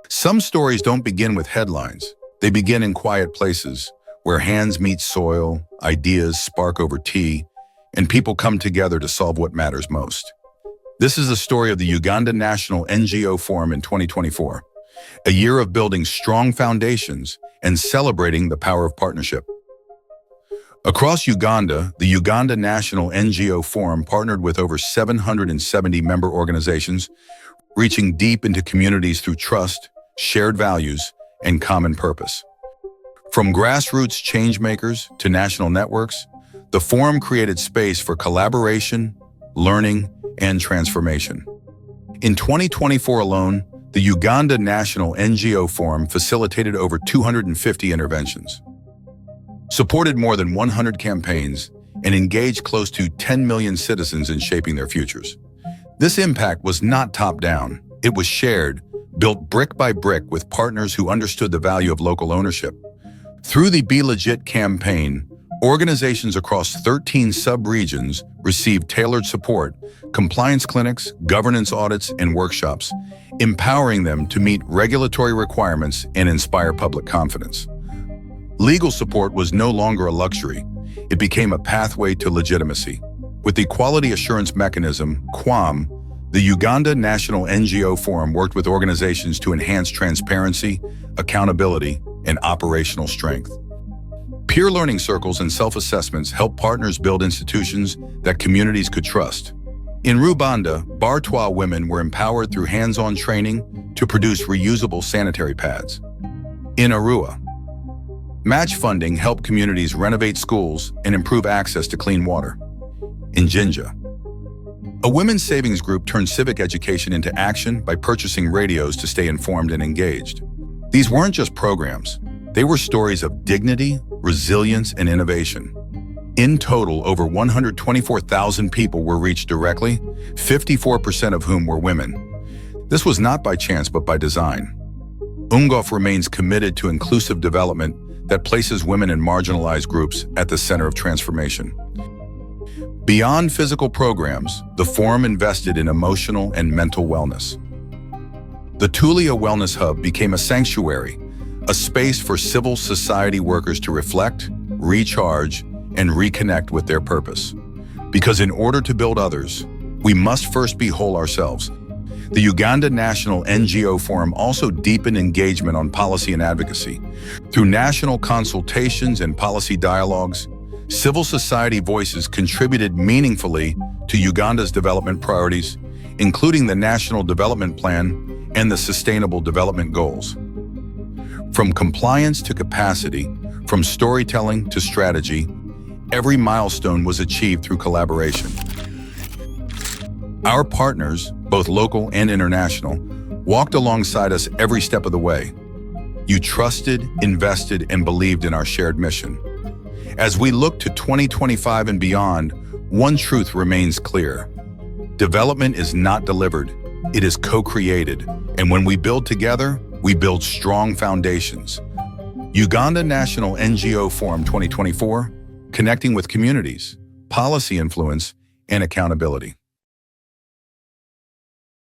Some stories don't begin with headlines. They begin in quiet places, where hands meet soil, ideas spark over tea, and people come together to solve what matters most. This is the story of the Uganda National NGO Forum in 2024, a year of building strong foundations and celebrating the power of partnership. Across Uganda, the Uganda National NGO Forum partnered with over 770 member organizations, reaching deep into communities through trust, shared values, and common purpose. From grassroots changemakers to national networks, the forum created space for collaboration, learning, and transformation. In 2024 alone, the Uganda National NGO Forum facilitated over 250 interventions, supported more than 100 campaigns, and engaged close to 10 million citizens in shaping their futures. This impact was not top-down. It was shared, built brick by brick with partners who understood the value of local ownership. Through the Be Legit campaign, organizations across 13 sub-regions received tailored support, compliance clinics, governance audits, and workshops, empowering them to meet regulatory requirements and inspire public confidence. Legal support was no longer a luxury. It became a pathway to legitimacy. With the Quality Assurance Mechanism, QAM, the Uganda National NGO Forum worked with organizations to enhance transparency, accountability, and operational strength. Peer learning circles and self-assessments help partners build institutions that communities could trust. In Rwanda, Bartwa women were empowered through hands-on training to produce reusable sanitary pads. In Arua, match funding helped communities renovate schools and improve access to clean water. In Jinja, a women's savings group turned civic education into action by purchasing radios to stay informed and engaged. These weren't just programs. They were stories of dignity, resilience, and innovation. In total, over 124,000 people were reached directly, 54% of whom were women. This was not by chance, but by design. UNNGOF remains committed to inclusive development that places women and marginalized groups at the center of transformation. Beyond physical programs, the forum invested in emotional and mental wellness. The Tulia Wellness Hub became a sanctuary, a space for civil society workers to reflect, recharge, and reconnect with their purpose. Because in order to build others, we must first be whole ourselves. The Uganda National NGO Forum also deepened engagement on policy and advocacy. Through national consultations and policy dialogues, civil society voices contributed meaningfully to Uganda's development priorities, including the National Development Plan and the Sustainable Development Goals. From compliance to capacity, from storytelling to strategy, every milestone was achieved through collaboration. Our partners, both local and international, walked alongside us every step of the way. You trusted, invested, and believed in our shared mission. As we look to 2025 and beyond, one truth remains clear. Development is not delivered, it is co-created. And when we build together, we build strong foundations. Uganda National NGO Forum 2024, connecting with communities, policy influence, and accountability.